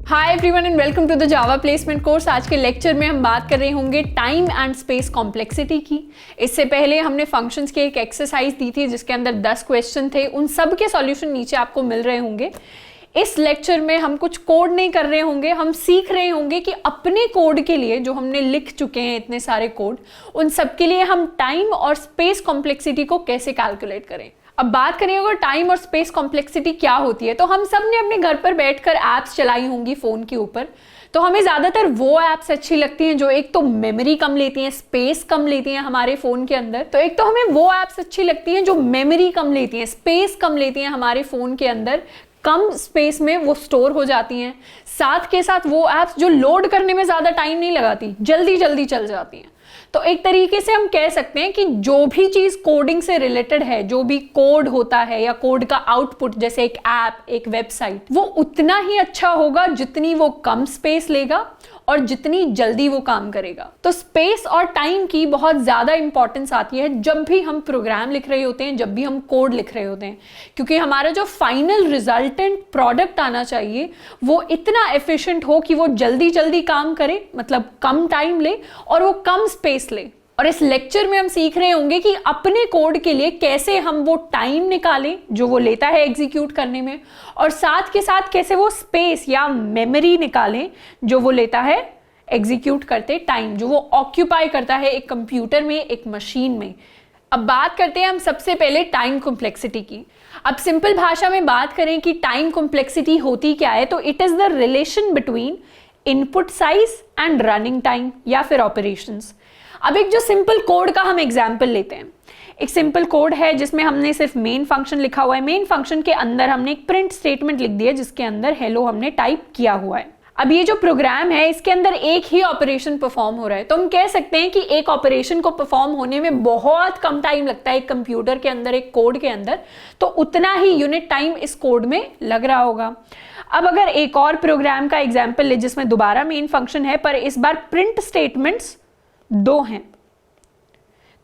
Hi everyone and welcome to the Java placement course. आज के lecture में हम बात कर रहे होंगे टाइम एंड स्पेस कॉम्प्लेक्सिटी की। इससे पहले हमने फंक्शंस की एक एक्सरसाइज दी थी जिसके अंदर 10 क्वेश्चन थे, उन सब के सॉल्यूशन नीचे आपको मिल रहे होंगे। इस लेक्चर में हम कुछ कोड नहीं कर रहे होंगे, हम सीख रहे होंगे कि अपने कोड के लिए जो हमने लिख चुके हैं इतने सारे कोड, उन सब के लिए हम टाइम और स्पेस कॉम्प्लेक्सिटी को कैसे कैलकुलेट करें। अब बात करें अगर टाइम और स्पेस कॉम्प्लेक्सिटी क्या होती है, तो हम सब ने अपने घर पर बैठकर एप्स चलाई होंगी फ़ोन के ऊपर। तो हमें ज़्यादातर वो एप्स अच्छी लगती हैं जो एक तो मेमोरी कम लेती हैं, स्पेस कम लेती हैं हमारे फ़ोन के अंदर। तो एक तो हमें वो एप्स अच्छी लगती हैं जो मेमोरी कम लेती हैं, स्पेस कम लेती हैं हमारे फ़ोन के अंदर, कम स्पेस में वो स्टोर हो जाती हैं। साथ के साथ वो एप्स जो लोड करने में ज़्यादा टाइम नहीं लगाती, जल्दी जल्दी चल जाती हैं। तो एक तरीके से हम कह सकते हैं कि जो भी चीज़ कोडिंग से रिलेटेड है, जो भी कोड होता है या कोड का आउटपुट, जैसे एक ऐप, एक वेबसाइट, वो उतना ही अच्छा होगा जितनी वो कम स्पेस लेगा और जितनी जल्दी वो काम करेगा। तो स्पेस और टाइम की बहुत ज़्यादा इंपॉर्टेंस आती है जब भी हम प्रोग्राम लिख रहे होते हैं, जब भी हम कोड लिख रहे होते हैं, क्योंकि हमारा जो फाइनल रिजल्टेंट प्रोडक्ट आना चाहिए वो इतना एफिशिएंट हो कि वो जल्दी जल्दी काम करे, मतलब कम टाइम ले और वो कम स्पेस ले। और इस लेक्चर में हम सीख रहे होंगे कि अपने कोड के लिए कैसे हम वो टाइम निकालें जो वो लेता है एग्जीक्यूट करने में, और साथ के साथ कैसे वो स्पेस या मेमोरी निकालें जो वो लेता है एग्जीक्यूट करते टाइम, जो वो ऑक्यूपाई करता है एक कंप्यूटर में, एक मशीन में। अब बात करते हैं हम सबसे पहले टाइम कॉम्प्लेक्सिटी की। अब सिंपल भाषा में बात करें कि टाइम कॉम्प्लेक्सिटी होती क्या है, तो it is the relation between input size and running time या फिर ऑपरेशंस। अब एक जो सिंपल कोड का हम एग्जाम्पल लेते हैं। एक सिंपल कोड है जिसमें हमने सिर्फ मेन फंक्शन लिखा हुआ है। मेन फंक्शन के अंदर हमने एक प्रिंट स्टेटमेंट लिख दिया जिसके अंदर हेलो हमने टाइप किया हुआ है। अब ये जो प्रोग्राम है इसके अंदर एक ही ऑपरेशन परफॉर्म हो रहा है, तो हम कह सकते हैं कि एक ऑपरेशन को परफॉर्म होने में बहुत कम टाइम लगता है एक कंप्यूटर के अंदर, एक कोड के अंदर, तो उतना ही यूनिट टाइम इस कोड में लग रहा होगा। अब अगर एक और प्रोग्राम का एग्जाम्पल ले जिसमें दोबारा मेन फंक्शन है पर इस बार प्रिंट स्टेटमेंट्स 2 हैं,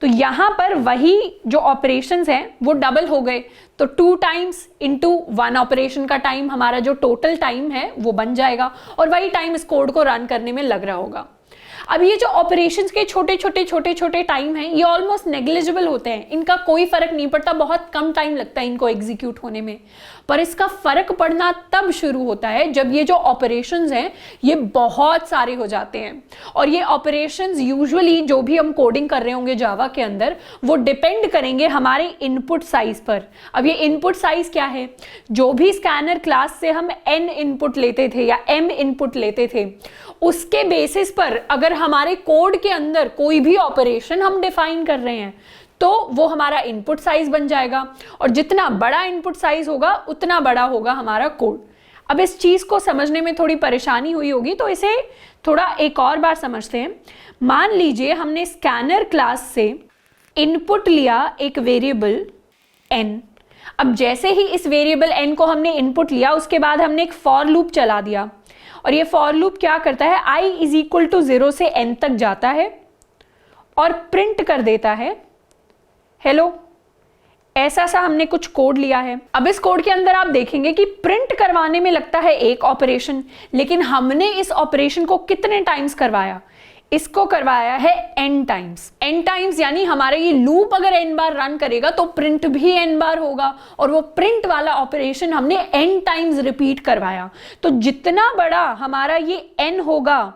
तो यहां पर वही जो ऑपरेशंस हैं वो डबल हो गए, तो 2 टाइम्स इंटू 1 ऑपरेशन का टाइम हमारा जो टोटल टाइम है वो बन जाएगा और वही टाइम इस कोड को रन करने में लग रहा होगा। अब ये जो ऑपरेशंस के छोटे छोटे टाइम हैं ये ऑलमोस्ट नेग्लिजिबल होते हैं, इनका कोई फर्क नहीं पड़ता, बहुत कम टाइम लगता है इनको एग्जीक्यूट होने में। पर इसका फर्क पड़ना तब शुरू होता है जब ये जो ऑपरेशंस हैं ये बहुत सारे हो जाते हैं। और ये ऑपरेशंस यूजुअली जो भी हम कोडिंग कर रहे होंगे जावा के अंदर वो डिपेंड करेंगे हमारे इनपुट साइज पर। अब ये इनपुट साइज क्या है, जो भी स्कैनर क्लास से हम n इनपुट लेते थे या m इनपुट लेते थे, उसके बेसिस पर अगर हमारे कोड के अंदर कोई भी ऑपरेशन हम डिफाइन कर रहे हैं तो वो हमारा इनपुट साइज बन जाएगा, और जितना बड़ा इनपुट साइज होगा उतना बड़ा होगा हमारा कोड। अब इस चीज को समझने में थोड़ी परेशानी हुई होगी, तो इसे थोड़ा एक और बार समझते हैं। मान लीजिए हमने स्कैनर क्लास से इनपुट लिया एक वेरिएबल n। अब जैसे ही इस वेरिएबल n को हमने इनपुट लिया उसके बाद हमने एक फॉर लूप चला दिया, और ये फॉर लूप क्या करता है, i = 0 से n तक जाता है और प्रिंट कर देता है हेलो। ऐसा सा हमने कुछ कोड लिया है। अब इस कोड के अंदर आप देखेंगे कि प्रिंट करवाने में लगता है एक ऑपरेशन, लेकिन हमने इस ऑपरेशन को कितने टाइम्स करवाया, इसको करवाया है n टाइम्स। n टाइम्स यानी हमारा ये लूप अगर n बार रन करेगा तो प्रिंट भी n बार होगा, और वो प्रिंट वाला ऑपरेशन हमने n टाइम्स रिपीट करवाया। तो जितना बड़ा हमारा ये n होगा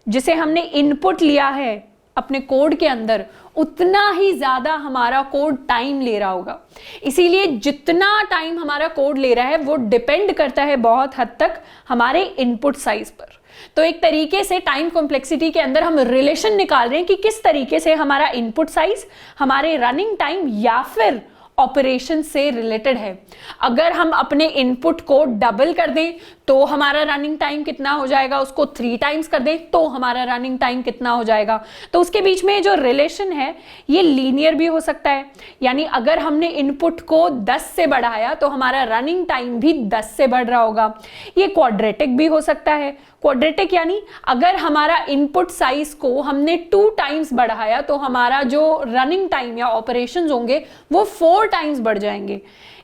जिसे हमने इनपुट लिया है अपने कोड के अंदर, उतना ही ज्यादा हमारा कोड टाइम ले रहा होगा। इसीलिए जितना टाइम हमारा कोड ले रहा है वो डिपेंड करता है बहुत हद तक हमारे इनपुट साइज पर। तो एक तरीके से टाइम कॉम्प्लेक्सिटी के अंदर हम रिलेशन निकाल रहे हैं कि किस तरीके से हमारा इनपुट साइज हमारे रनिंग टाइम या फिर ऑपरेशन से रिलेटेड है। अगर हम अपने इनपुट को डबल कर दें तो हमारा रनिंग टाइम कितना हो जाएगा, उसको 3 टाइम्स कर दें तो हमारा रनिंग टाइम कितना हो जाएगा। तो उसके बीच में जो रिलेशन है ये लीनियर भी हो सकता है, यानी अगर हमने इनपुट को 10 से बढ़ाया तो हमारा रनिंग टाइम भी 10 से बढ़ रहा होगा। ये क्वाड्रेटिक भी हो सकता है। क्वाड्रेटिक यानी अगर हमारा इनपुट साइज को हमने 2 टाइम्स बढ़ाया तो हमारा जो रनिंग टाइम या ऑपरेशंस होंगे वो 4 टाइम्स बढ़ जाएंगे।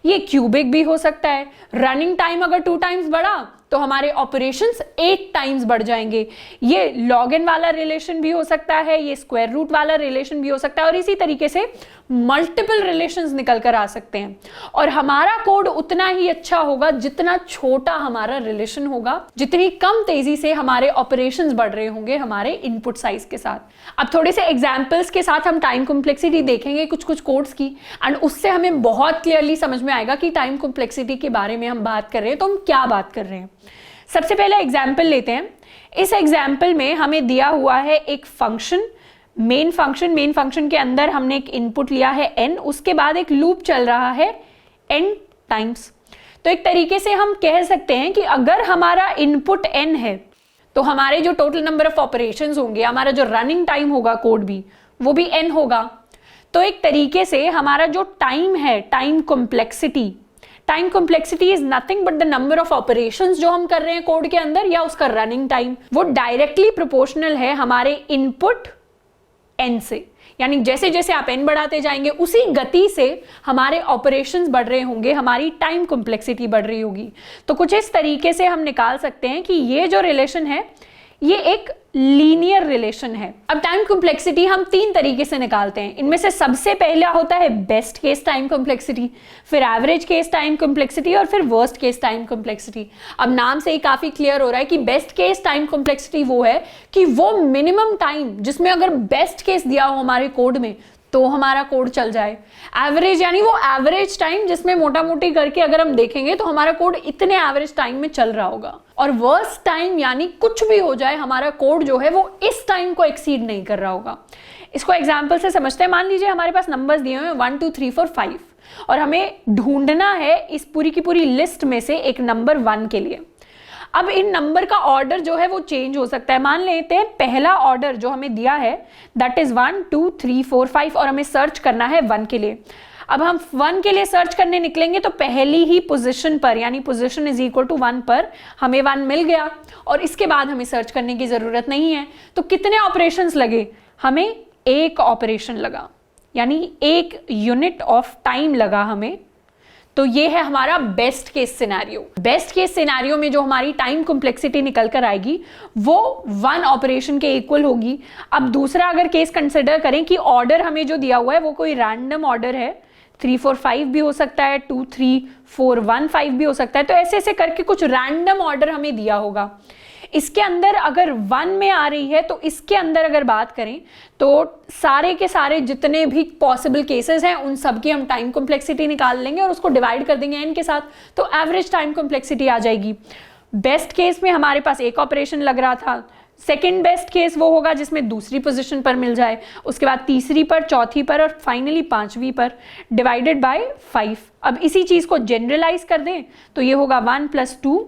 ये क्यूबिक भी हो सकता है। रनिंग टाइम अगर 2 टाइम्स बढ़ा तो हमारे ऑपरेशंस 8 टाइम्स बढ़ जाएंगे। ये log n वाला रिलेशन भी हो सकता है, ये स्क्वायर रूट वाला रिलेशन भी हो सकता है, और इसी तरीके से मल्टीपल रिलेशंस निकल कर आ सकते हैं। और हमारा कोड उतना ही अच्छा होगा जितना छोटा हमारा रिलेशन होगा, जितनी कम तेजी से हमारे ऑपरेशंस बढ़ रहे होंगे हमारे इनपुट साइज के साथ। अब थोड़े से एग्जांपल्स के साथ हम टाइम कॉम्प्लेक्सिटी देखेंगे कुछ कुछ कोड्स की, एंड उससे हमें बहुत क्लियरली समझ में आएगा कि टाइम कॉम्प्लेक्सिटी के बारे में हम बात कर रहे हैं तो हम क्या बात कर रहे हैं। सबसे पहले एग्जाम्पल लेते हैं। इस एग्जाम्पल में हमें दिया हुआ है एक फंक्शन, मेन फंक्शन के अंदर हमने एक इनपुट लिया है n, उसके बाद एक लूप चल रहा है n टाइम्स। तो एक तरीके से हम कह सकते हैं कि अगर हमारा इनपुट n है तो हमारे जो टोटल नंबर ऑफ ऑपरेशंस होंगे, हमारा जो रनिंग टाइम होगा कोड भी, वो भी n होगा। तो एक तरीके से हमारा जो टाइम है, time complexity is nothing but the number of operations जो हम कर रहे हैं कोड के अंदर, या उसका रनिंग टाइम, वो डायरेक्टली प्रोपोर्शनल है हमारे इनपुट n से। यानी जैसे जैसे आप n बढ़ाते जाएंगे उसी गति से हमारे ऑपरेशंस बढ़ रहे होंगे, हमारी टाइम कॉम्प्लेक्सिटी बढ़ रही होगी। तो कुछ इस तरीके से हम निकाल सकते हैं कि ये जो रिलेशन है ये एक लीनियर रिलेशन है। अब टाइम कॉम्प्लेक्सिटी हम 3 तरीके से निकालते हैं। इनमें से सबसे पहला होता है बेस्ट केस टाइम कॉम्प्लेक्सिटी, फिर एवरेज केस टाइम कॉम्प्लेक्सिटी, और फिर वर्स्ट केस टाइम कॉम्प्लेक्सिटी। अब नाम से ही काफी क्लियर हो रहा है कि बेस्ट केस टाइम कॉम्प्लेक्सिटी वो है कि वो मिनिमम टाइम जिसमें अगर बेस्ट केस दिया हो हमारे कोड में तो हमारा कोड चल जाए। एवरेज यानी वो एवरेज टाइम जिसमें मोटा मोटी करके अगर हम देखेंगे तो हमारा कोड इतने एवरेज टाइम में चल रहा होगा। और वर्स्ट टाइम यानी कुछ भी हो जाए, हमारा कोड जो है वो इस टाइम को एक्सीड नहीं कर रहा होगा। इसको एग्जांपल से समझते हैं। मान लीजिए हमारे पास नंबर्स दिए हुए हैं 1 2 3 4 5 और हमें ढूंढना है इस पूरी की पूरी लिस्ट में से एक नंबर 1 के लिए। अब इन नंबर का ऑर्डर जो है वो चेंज हो सकता है। मान लेते हैं पहला ऑर्डर जो हमें दिया है दैट इज 1 2 3 4 5 और हमें सर्च करना है 1 के लिए। अब हम 1 के लिए सर्च करने निकलेंगे तो पहली ही पोजीशन पर, यानी पोजीशन इज इक्वल टू 1 पर हमें 1 मिल गया और इसके बाद हमें सर्च करने की जरूरत नहीं है। तो कितने ऑपरेशंस लगे? हमें एक ऑपरेशन लगा, यानी एक यूनिट ऑफ टाइम लगा हमें। तो ये है हमारा best case scenario. Best case scenario में जो हमारी टाइम कॉम्प्लेक्सिटी निकल कर आएगी वो 1 ऑपरेशन के इक्वल होगी। अब दूसरा अगर केस कंसिडर करें कि ऑर्डर हमें जो दिया हुआ है वो कोई रैंडम ऑर्डर है, 3 4 5 भी हो सकता है, 2 3 4 1 5 भी हो सकता है। तो ऐसे ऐसे करके कुछ रैंडम ऑर्डर हमें दिया होगा। इसके अंदर अगर 1 में आ रही है तो इसके अंदर अगर बात करें तो सारे के सारे जितने भी पॉसिबल केसेस हैं उन सब की हम टाइम कॉम्प्लेक्सिटी निकाल लेंगे और उसको डिवाइड कर देंगे n के साथ, तो एवरेज टाइम कॉम्प्लेक्सिटी आ जाएगी। बेस्ट केस में हमारे पास एक ऑपरेशन लग रहा था, सेकेंड बेस्ट केस वो होगा जिसमें दूसरी पोजीशन पर मिल जाए, उसके बाद तीसरी पर, चौथी पर और फाइनली 5वीं पर, डिवाइडेड बाय 5। अब इसी चीज को जनरलाइज कर दें तो ये होगा 1 + 2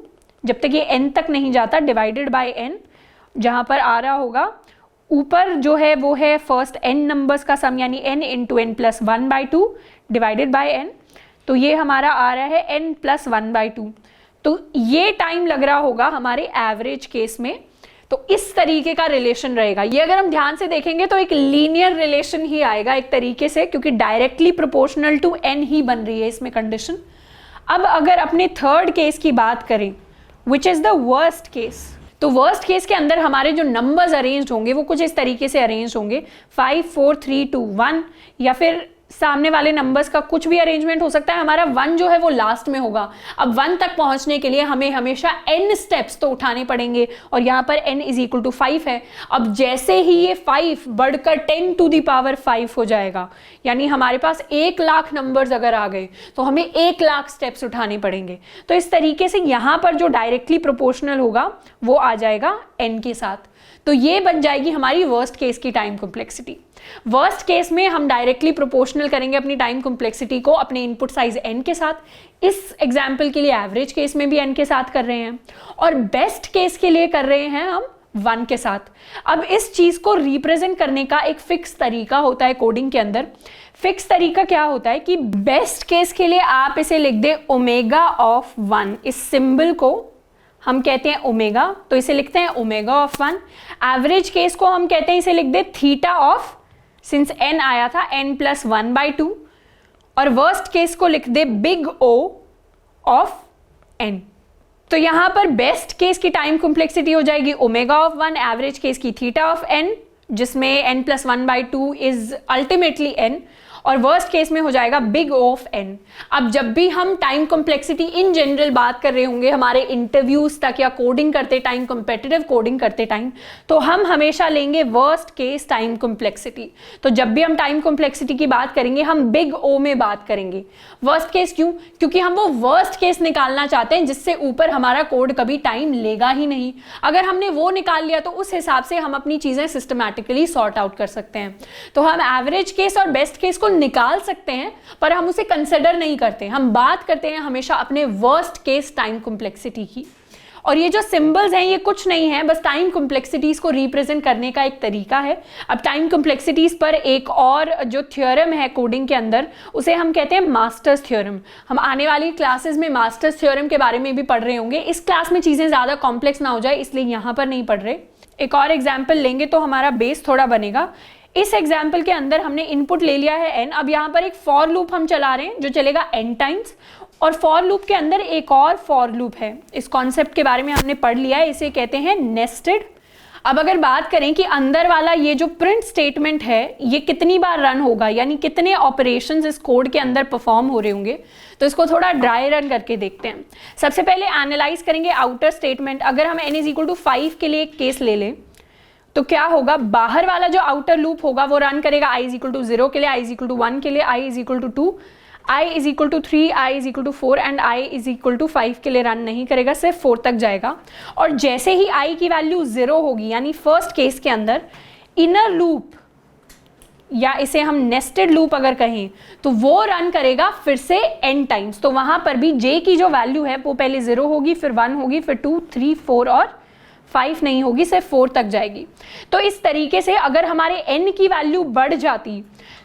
जब तक ये n तक नहीं जाता, डिवाइडेड बाय n, जहां पर आ रहा होगा ऊपर जो है वो है फर्स्ट n नंबर्स का सम, यानी n × n + 1/2 divided by n। तो ये हमारा आ रहा है n + 1/2। तो ये टाइम लग रहा होगा हमारे एवरेज केस में। तो इस तरीके का रिलेशन रहेगा। ये अगर हम ध्यान से देखेंगे तो एक लीनियर रिलेशन ही आएगा एक तरीके से, क्योंकि डायरेक्टली प्रोपोर्शनल टू n ही बन रही है इसमें कंडीशन। अब अगर अपने थर्ड केस की बात करें which is the worst case, तो वर्स्ट केस के अंदर हमारे जो नंबर्स अरेंज होंगे वो कुछ इस तरीके से अरेंज होंगे 5 4 3 2 1, या फिर सामने वाले नंबर्स का कुछ भी अरेंजमेंट हो सकता है। हमारा 1 जो है वो लास्ट में होगा। अब 1 तक पहुंचने के लिए हमें हमेशा n स्टेप्स तो उठाने पड़ेंगे और यहाँ पर n = 5 है। अब जैसे ही ये 5 बढ़कर 10⁵ हो जाएगा, यानी हमारे पास 1 लाख नंबर्स अगर आ गए तो हमें 1 लाख स्टेप्स उठाने पड़ेंगे। तो इस तरीके से यहाँ पर जो डायरेक्टली प्रोपोर्शनल होगा वो आ जाएगा n के साथ। तो ये बन जाएगी हमारी वर्स्ट केस की टाइम कॉम्प्लेक्सिटी। वर्स्ट केस में हम डायरेक्टली प्रोपोर्शनल करेंगे अपनी टाइम कॉम्प्लेक्सिटी को अपने इनपुट साइज n के साथ। इस एग्जाम्पल के लिए एवरेज केस में भी n के साथ कर रहे हैं और बेस्ट केस के लिए कर रहे हैं हम 1 के साथ। अब इस चीज को रिप्रेजेंट करने का एक फिक्स तरीका होता है कोडिंग के अंदर। फिक्स तरीका क्या होता है कि बेस्ट केस के लिए आप इसे लिख दे ω(1), इस सिंबल को हम कहते हैं ओमेगा, तो इसे लिखते हैं ω(1). एवरेज केस को हम कहते हैं, इसे लिख दे θ(, सिंस n आया था n + 1/2, और वर्स्ट केस को लिख दे बिग O (n). तो यहाँ पर बेस्ट केस की टाइम कॉम्प्लेक्सिटी हो जाएगी ओमेगा ऑफ 1, एवरेज केस की थीटा ऑफ n, जिसमें n+1/2 इज अल्टीमेटली n, और वर्स्ट केस में हो जाएगा बिग O ऑफ n। अब जब भी हम टाइम कॉम्प्लेक्सिटी इन जनरल बात कर रहे होंगे हमारे इंटरव्यूज तक या कोडिंग करते टाइम, कॉम्पिटिटिव कोडिंग करते टाइम, तो हम हमेशा लेंगे वर्स्ट केस टाइम कॉम्प्लेक्सिटी। तो जब भी हम टाइम कॉम्प्लेक्सिटी की बात करेंगे हम बिग O में बात करेंगे। वर्स्ट केस क्यों? क्योंकि हम वो वर्स्ट केस निकालना चाहते हैं जिससे ऊपर हमारा कोड कभी टाइम लेगा ही नहीं। अगर हमने वो निकाल लिया तो उस हिसाब से हम अपनी चीजें सिस्टमैटिकली सॉर्ट आउट कर सकते हैं। तो हम एवरेज केस और बेस्ट केस को निकाल सकते हैं पर हम उसे कंसिडर नहीं करते, हम बात करते हैं हमेशा अपने वर्स्ट केस टाइम कॉम्प्लेक्सिटी की। और ये जो सिंबल्स हैं ये कुछ नहीं है, बस टाइम कॉम्प्लेक्सिटीज को रिप्रेजेंट करने का एक तरीका है। अब टाइम कॉम्प्लेक्सिटीज पर एक और जो थ्योरम है कोडिंग के अंदर उसे हम कहते हैं मास्टर्स थ्योरम। हम आने वाली क्लासेस में मास्टर्स थ्योरम के बारे में भी पढ़ रहे होंगे। इस क्लास में चीजें ज्यादा कॉम्प्लेक्स ना हो जाए इसलिए यहां पर नहीं पढ़ रहे। एक और एग्जाम्पल लेंगे तो हमारा बेस थोड़ा बनेगा। इस एग्जाम्पल के अंदर हमने इनपुट ले लिया है n। अब यहाँ पर एक फॉर लूप हम चला रहे हैं जो चलेगा n टाइम्स, और फॉर लूप के अंदर एक और फॉर लूप है। इस कॉन्सेप्ट के बारे में हमने पढ़ लिया है, इसे कहते हैं नेस्टेड। अब अगर बात करें कि अंदर वाला ये जो प्रिंट स्टेटमेंट है ये कितनी बार रन होगा, यानी कितने ऑपरेशंस इस कोड के अंदर परफॉर्म हो रहे होंगे, तो इसको थोड़ा ड्राई रन करके देखते हैं। सबसे पहले एनालाइज करेंगे आउटर स्टेटमेंट। अगर हम n = 5 के लिए एक केस ले लें तो क्या होगा, बाहर वाला जो आउटर लूप होगा वो रन करेगा i = 0 के लिए, i = 1 के लिए, i = 2, i = 3, i = 4 and i = 5 के लिए रन नहीं करेगा, सिर्फ 4 तक जाएगा। और जैसे ही i की वैल्यू 0 होगी, यानी फर्स्ट केस के अंदर इनर लूप या इसे हम नेस्टेड लूप अगर कहें तो वो रन करेगा फिर से n टाइम्स। तो वहां पर भी j की जो वैल्यू है वो पहले 0 होगी, फिर 1 होगी, फिर 2, 3, 4 और 5 नहीं होगी, सिर्फ 4 तक जाएगी। तो इस तरीके से अगर हमारे n की वैल्यू बढ़ जाती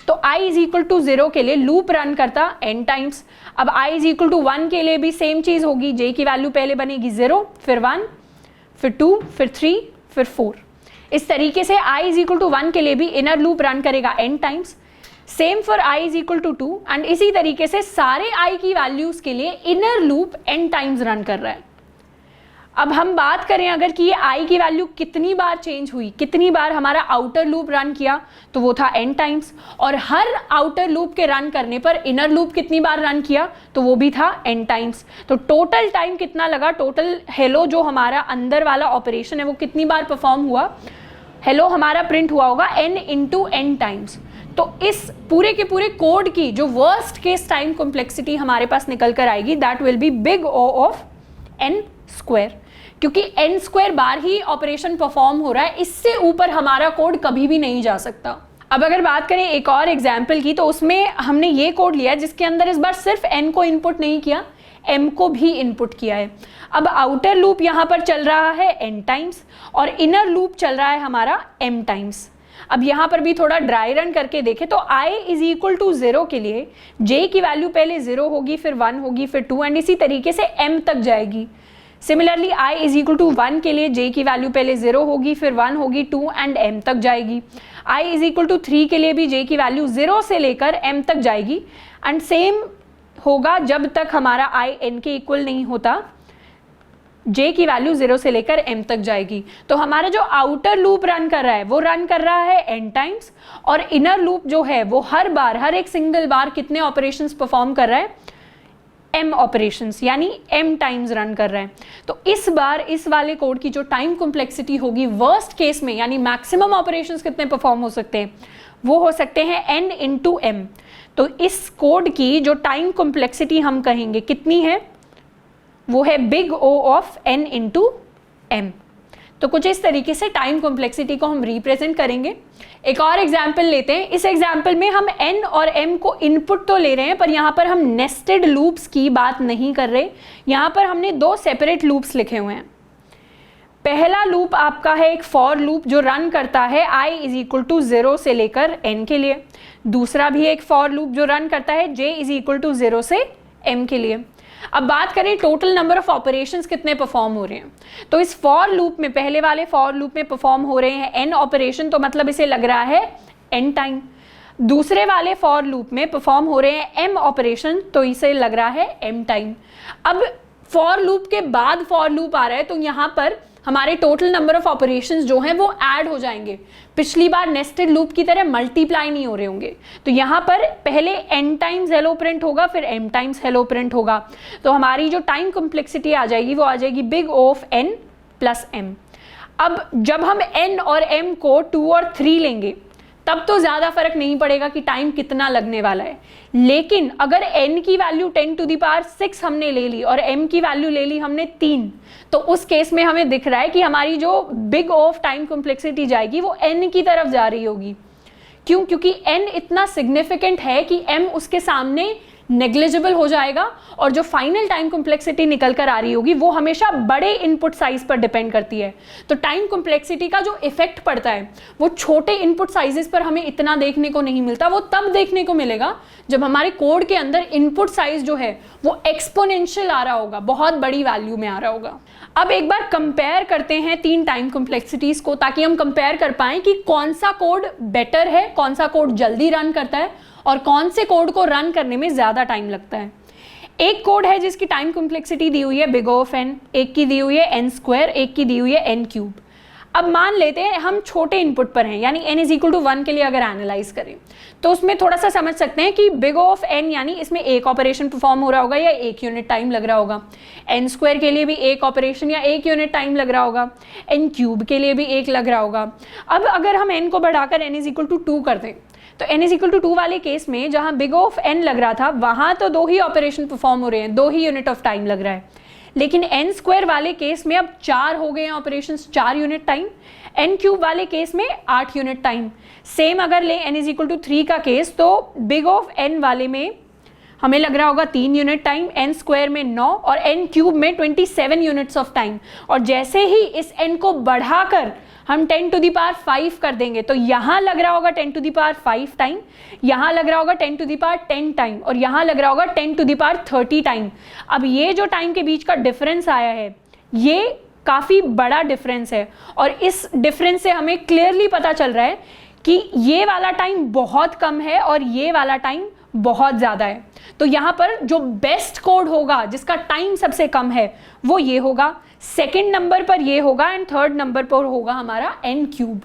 तो i = 0 के लिए लूप रन करता n टाइम्स। अब i = 1 के लिए भी सेम चीज होगी, j की वैल्यू पहले बनेगी 0, फिर 1, फिर 2, फिर 3, फिर 4। इस तरीके से i = 1 के लिए भी इनर लूप रन करेगा n times, same for i = 2 and इसी तरीके से सारे i की वैल्यूज के लिए inner loop n times run कर रहा है। अब हम बात करें अगर कि ये i की वैल्यू कितनी बार चेंज हुई, कितनी बार हमारा आउटर लूप रन किया, तो वो था n टाइम्स। और हर आउटर लूप के रन करने पर इनर लूप कितनी बार रन किया, तो वो भी था n टाइम्स। तो टोटल टाइम कितना लगा, टोटल हेलो जो हमारा अंदर वाला ऑपरेशन है वो कितनी बार परफॉर्म हुआ, हेलो हमारा प्रिंट हुआ होगा n × n टाइम्स। तो इस पूरे के पूरे कोड की जो वर्स्ट केस टाइम कॉम्प्लेक्सिटी हमारे पास निकल कर आएगी, that will be big O of n², क्योंकि n² बार ही ऑपरेशन परफॉर्म हो रहा है, इससे ऊपर हमारा कोड कभी भी नहीं जा सकता। अब अगर बात करें एक और एग्जाम्पल की, तो उसमें हमने ये कोड लिया जिसके अंदर इस बार सिर्फ n को इनपुट नहीं किया, m को भी इनपुट किया है। अब आउटर लूप यहाँ पर चल रहा है n टाइम्स और इनर लूप चल रहा है हमारा m टाइम्स। अब यहाँ पर भी थोड़ा ड्राई रन करके देखें तो i = 0 के लिए j की वैल्यू पहले 0 होगी, फिर 1 होगी, फिर 2 एंड इसी तरीके से m तक जाएगी। सिमिलरली i = 1 के लिए j की वैल्यू पहले 0 होगी, फिर 1 होगी, 2 एंड m तक जाएगी। i = 3 के लिए भी j की वैल्यू 0 से लेकर m तक जाएगी एंड सेम होगा जब तक हमारा i n के इक्वल नहीं होता, j की वैल्यू 0 से लेकर m तक जाएगी। तो हमारा जो आउटर लूप रन कर रहा है वो रन कर रहा है n टाइम्स, और इनर लूप जो है वो हर बार, हर एक सिंगल बार कितने ऑपरेशंस परफॉर्म कर रहा है, m ऑपरेशंस, यानी m टाइम्स रन कर रहा है। तो इस बार इस वाले कोड की जो टाइम कॉम्प्लेक्सिटी होगी वर्स्ट केस में, यानी मैक्सिमम ऑपरेशंस कितने परफॉर्म हो सकते हैं, वो हो सकते हैं n × m। तो इस कोड की जो टाइम कॉम्प्लेक्सिटी हम कहेंगे कितनी है, वो है big O of n × m। तो कुछ इस तरीके से टाइम कॉम्प्लेक्सिटी को हम रिप्रेजेंट करेंगे। एक और एग्जाम्पल लेते हैं। इस एग्जाम्पल में हम n और m को इनपुट तो ले रहे हैं, पर यहाँ पर हम नेस्टेड लूप्स की बात नहीं कर रहे। यहाँ पर हमने 2 सेपरेट लूप्स लिखे हुए हैं। पहला लूप आपका है एक फॉर लूप जो रन करता है i = 0 से लेकर n के लिए। दूसरा भी एक फॉर लूप जो रन करता है j = 0 से m के लिए। अब बात करें टोटल नंबर ऑफ ऑपरेशंस कितने परफॉर्म हो रहे हैं, तो इस फॉर लूप में, पहले वाले फॉर लूप में परफॉर्म हो रहे हैं n ऑपरेशन, तो मतलब इसे लग रहा है n टाइम। दूसरे वाले फॉर लूप में परफॉर्म हो रहे हैं m ऑपरेशन, तो इसे लग रहा है m टाइम। अब फॉर लूप के बाद फॉर लूप आ रहा है, तो यहाँ पर हमारे टोटल नंबर ऑफ ऑपरेशंस जो हैं वो ऐड हो जाएंगे, पिछली बार नेस्टेड लूप की तरह मल्टीप्लाई नहीं हो रहे होंगे। तो यहाँ पर पहले n टाइम्स हेलो प्रिंट होगा, फिर m टाइम्स हेलो प्रिंट होगा। तो हमारी जो टाइम कॉम्प्लेक्सिटी आ जाएगी वो आ जाएगी big O of n plus m। अब जब हम n और m को 2 और 3 लेंगे तब तो ज़्यादा फर्क नहीं पड़ेगा कि टाइम कितना लगने वाला है, लेकिन अगर n की वैल्यू 10⁶ हमने ले ली और m की वैल्यू ले ली हमने 3, तो उस केस में हमें दिख रहा है कि हमारी जो big O of time complexity जाएगी वो n की तरफ जा रही होगी। क्यों? क्योंकि n इतना सिग्निफिकेंट है कि m उसके सामने नेग्लिजिबल हो जाएगा और जो फाइनल टाइम कॉम्प्लेक्सिटी निकल कर आ रही होगी वो हमेशा बड़े इनपुट साइज पर डिपेंड करती है। तो टाइम कॉम्प्लेक्सिटी का जो इफेक्ट पड़ता है वो छोटे इनपुट साइजेस पर हमें इतना देखने को नहीं मिलता, वो तब देखने को मिलेगा जब हमारे कोड के अंदर इनपुट साइज जो है वो एक्सपोनेंशियल आ रहा होगा, बहुत बड़ी वैल्यू में आ रहा होगा। अब एक बार कंपेयर करते हैं 3 टाइम कॉम्प्लेक्सिटीज को, ताकि हम कंपेयर कर पाएं कि कौन सा कोड बेटर है, कौन सा कोड जल्दी रन करता है और कौन से कोड को रन करने में ज्यादा टाइम लगता है। एक कोड है जिसकी टाइम कॉम्प्लेक्सिटी दी हुई है बिग O ऑफ n, एक की दी हुई है n², एक की दी हुई है n³। अब मान लेते हैं हम छोटे इनपुट पर हैं, यानी n = 1 के लिए अगर एनालाइज करें तो उसमें थोड़ा सा समझ सकते हैं कि बिग O ऑफ n यानी इसमें एक ऑपरेशन परफॉर्म हो रहा होगा या 1 यूनिट टाइम लग रहा होगा, n² के लिए भी एक ऑपरेशन या 1 यूनिट टाइम लग रहा होगा, n³ के लिए भी 1 लग रहा होगा। अब अगर हम n को बढ़ाकर n = 2 कर दें तो n = 2 वाले केस में जहां बिग O ऑफ n लग रहा था वहां तो 2 ही ऑपरेशन परफॉर्म हो रहे हैं, 2 ही यूनिट ऑफ टाइम लग रहा है, लेकिन n² वाले केस में अब 4 हो गए हैं ऑपरेशंस, 4 यूनिट टाइम, n³ वाले केस में 8 यूनिट टाइम। सेम अगर ले n = 3 का केस तो बिग O ऑफ n वाले में हमें लग रहा होगा 3 यूनिट टाइम, n² में 9 और n³ में 27 यूनिट्स ऑफ टाइम। और जैसे ही इस n को बढ़ाकर हम 10⁵ कर देंगे तो यहाँ लग रहा होगा 10⁵ टाइम, यहाँ लग रहा होगा 10⁻10 टाइम और यहाँ लग रहा होगा 10⁻30 टाइम। अब ये जो टाइम के बीच का डिफरेंस आया है ये काफ़ी बड़ा डिफरेंस है और इस डिफरेंस से हमें क्लियरली पता चल रहा है कि ये वाला टाइम बहुत कम है और ये वाला टाइम बहुत ज़्यादा है। तो यहाँ पर जो बेस्ट कोड होगा जिसका टाइम सबसे कम है वो ये होगा, सेकंड नंबर पर ये होगा एंड थर्ड नंबर पर होगा हमारा n³।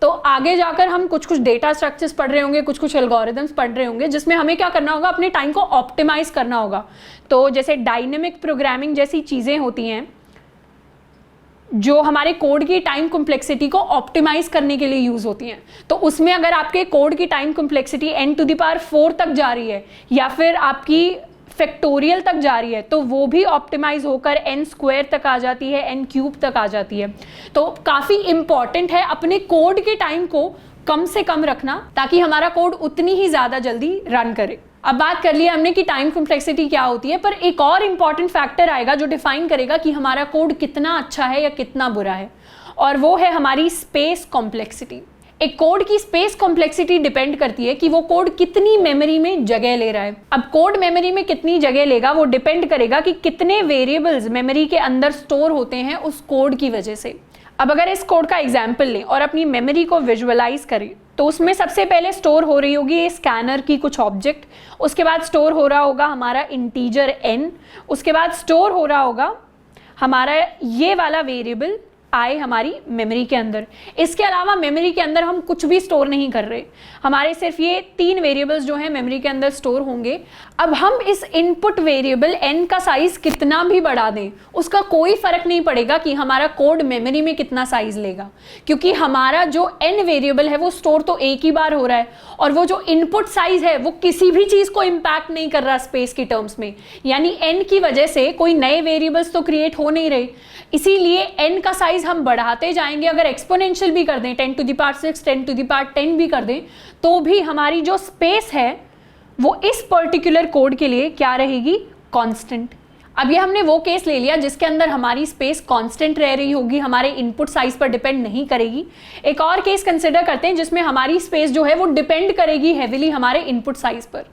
तो आगे जाकर हम कुछ डेटा स्ट्रक्चर्स पढ़ रहे होंगे, कुछ एल्गोरिदम्स पढ़ रहे होंगे जिसमें हमें क्या करना होगा, अपने टाइम को ऑप्टिमाइज करना होगा। तो जैसे डायनेमिक प्रोग्रामिंग जैसी चीज़ें होती हैं जो हमारे कोड की टाइम कॉम्प्लेक्सिटी को ऑप्टिमाइज करने के लिए यूज होती हैं, तो उसमें अगर आपके कोड की टाइम कॉम्प्लेक्सिटी n⁴ तक जा रही है या फिर आपकी फैक्टोरियल तक जा रही है तो वो भी ऑप्टिमाइज होकर n² तक आ जाती है, n³ तक आ जाती है। तो काफ़ी इंपॉर्टेंट है अपने कोड के टाइम को कम से कम रखना ताकि हमारा कोड उतनी ही ज़्यादा जल्दी रन करे। अब बात कर लिया हमने कि टाइम कॉम्प्लेक्सिटी क्या होती है, पर एक और इम्पॉर्टेंट फैक्टर आएगा जो डिफाइन करेगा कि हमारा कोड कितना अच्छा है या कितना बुरा है, और वो है हमारी स्पेस कॉम्प्लेक्सिटी। एक कोड की स्पेस कॉम्प्लेक्सिटी डिपेंड करती है कि वो कोड कितनी मेमोरी में जगह ले रहा है। अब कोड मेमोरी में कितनी जगह लेगा वो डिपेंड करेगा कि कितने वेरिएबल्स मेमोरी के अंदर स्टोर होते हैं उस कोड की वजह से। अब अगर इस कोड का एग्जाम्पल लें और अपनी मेमोरी को विजुअलाइज करें तो उसमें सबसे पहले स्टोर हो रही होगी स्कैनर की कुछ ऑब्जेक्ट, उसके बाद स्टोर हो रहा होगा हमारा इंटीजर n, उसके बाद स्टोर हो रहा होगा हमारा ये वाला वेरिएबल i हमारी मेमोरी के अंदर। इसके अलावा मेमोरी के अंदर हम कुछ भी स्टोर नहीं कर रहे, हमारे सिर्फ ये 3 वेरिएबल्स जो हैं मेमोरी के अंदर स्टोर होंगे। अब हम इस इनपुट वेरिएबल n का साइज कितना भी बढ़ा दें उसका कोई फर्क नहीं पड़ेगा कि हमारा कोड मेमोरी में कितना साइज लेगा, क्योंकि हमारा जो n वेरिएबल है वो स्टोर तो एक ही बार हो रहा है और वो जो इनपुट साइज है वो किसी भी चीज को इम्पैक्ट नहीं कर रहा स्पेस की टर्म्स में, यानी n की वजह से कोई नए वेरिएबल्स तो क्रिएट हो नहीं रहे। इसीलिए n का साइज हम बढ़ाते जाएंगे, अगर एक्सपोनेंशियल भी कर दें 10⁶, 10⁻10 भी कर दें तो भी हमारी जो स्पेस है वो इस पर्टिकुलर कोड के लिए क्या रहेगी, कांस्टेंट। अब ये हमने वो केस ले लिया जिसके अंदर हमारी स्पेस कांस्टेंट रह रही होगी, हमारे इनपुट साइज पर डिपेंड नहीं करेगी। एक और केस कंसिडर करते हैं जिसमें हमारी स्पेस जो है वो डिपेंड करेगी हेविली हमारे इनपुट साइज पर।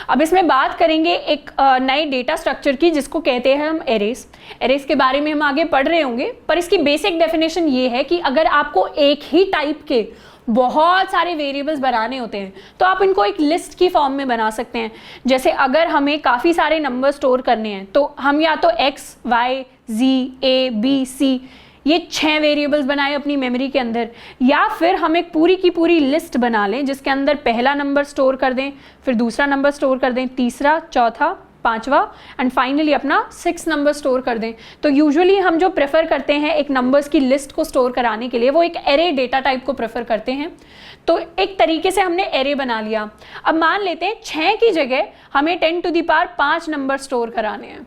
अब इसमें बात करेंगे एक नए डेटा स्ट्रक्चर की जिसको कहते हैं हम एरेस। एरेस के बारे में हम आगे पढ़ रहे होंगे, पर इसकी बेसिक डेफिनेशन ये है कि अगर आपको एक ही टाइप के बहुत सारे वेरिएबल्स बनाने होते हैं तो आप इनको एक लिस्ट की फॉर्म में बना सकते हैं। जैसे अगर हमें काफ़ी सारे नंबर स्टोर करने हैं तो हम या तो x, y, z, a, b, c ये 6 वेरिएबल्स बनाए अपनी मेमोरी के अंदर, या फिर हम एक पूरी की पूरी लिस्ट बना लें जिसके अंदर पहला नंबर स्टोर कर दें, फिर दूसरा नंबर स्टोर कर दें, तीसरा, चौथा, पांचवा एंड फाइनली अपना 6 नंबर स्टोर कर दें। तो यूजुअली हम जो प्रेफर करते हैं एक नंबर्स की लिस्ट को स्टोर कराने के लिए वो एक एरे डेटा टाइप को प्रेफर करते हैं। तो एक तरीके से हमने एरे बना लिया। अब मान लेते हैं 6 की जगह हमें 10 to the power 5 number store कराने हैं,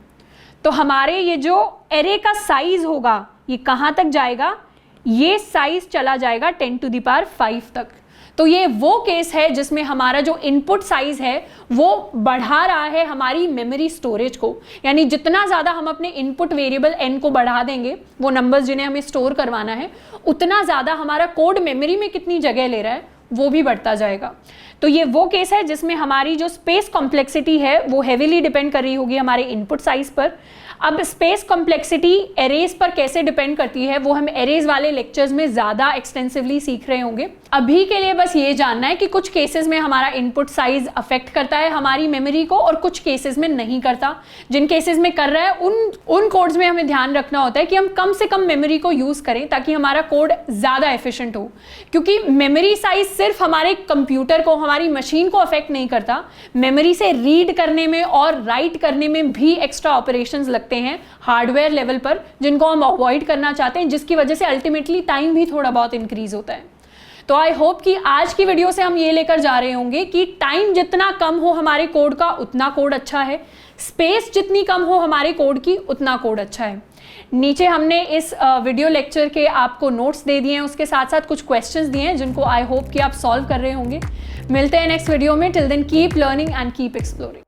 तो हमारे ये जो एरे का साइज होगा ये कहाँ तक जाएगा, ये साइज चला जाएगा 10 टू द पावर 5 तक। तो ये वो केस है जिसमें हमारा जो इनपुट साइज है वो बढ़ा रहा है हमारी मेमोरी स्टोरेज को, यानी जितना ज़्यादा हम अपने इनपुट वेरिएबल n को बढ़ा देंगे, वो नंबर्स जिन्हें हमें स्टोर करवाना है, उतना ज़्यादा हमारा कोड मेमोरी में कितनी जगह ले रहा है वो भी बढ़ता जाएगा। तो ये वो केस है जिसमें हमारी जो स्पेस कॉम्प्लेक्सिटी है वो हेविली डिपेंड कर रही होगी हमारे इनपुट साइज पर। अब स्पेस कॉम्प्लेक्सिटी एरेज पर कैसे डिपेंड करती है वो हम एरेज वाले लेक्चर्स में ज़्यादा एक्सटेंसिवली सीख रहे होंगे। अभी के लिए बस ये जानना है कि कुछ केसेस में हमारा इनपुट साइज अफेक्ट करता है हमारी मेमोरी को और कुछ केसेस में नहीं करता। जिन केसेस में कर रहा है उन कोड्स में हमें ध्यान रखना होता है कि हम कम से कम मेमोरी को यूज़ करें ताकि हमारा कोड ज़्यादा एफिशिएंट हो, क्योंकि मेमोरी साइज सिर्फ हमारे कंप्यूटर को, हमारी मशीन को अफेक्ट नहीं करता, मेमोरी से रीड करने में और राइट करने में भी एक्स्ट्रा ऑपरेशंस लगते हैं हार्डवेयर लेवल पर, जिनको हम अवॉइड करना चाहते हैं, जिसकी वजह से अल्टीमेटली टाइम भी थोड़ा बहुत इंक्रीज होता है। तो आई होप कि आज की वीडियो से हम ये लेकर जा रहे होंगे कि टाइम जितना कम हो हमारे कोड का उतना कोड अच्छा है, स्पेस जितनी कम हो हमारे कोड की उतना कोड अच्छा है। नीचे हमने इस वीडियो लेक्चर के आपको नोट्स दे दिए हैं, उसके साथ साथ कुछ क्वेश्चंस दिए हैं जिनको आई होप कि आप सॉल्व कर रहे होंगे। मिलते हैं नेक्स्ट वीडियो में। Till then keep learning and keep exploring.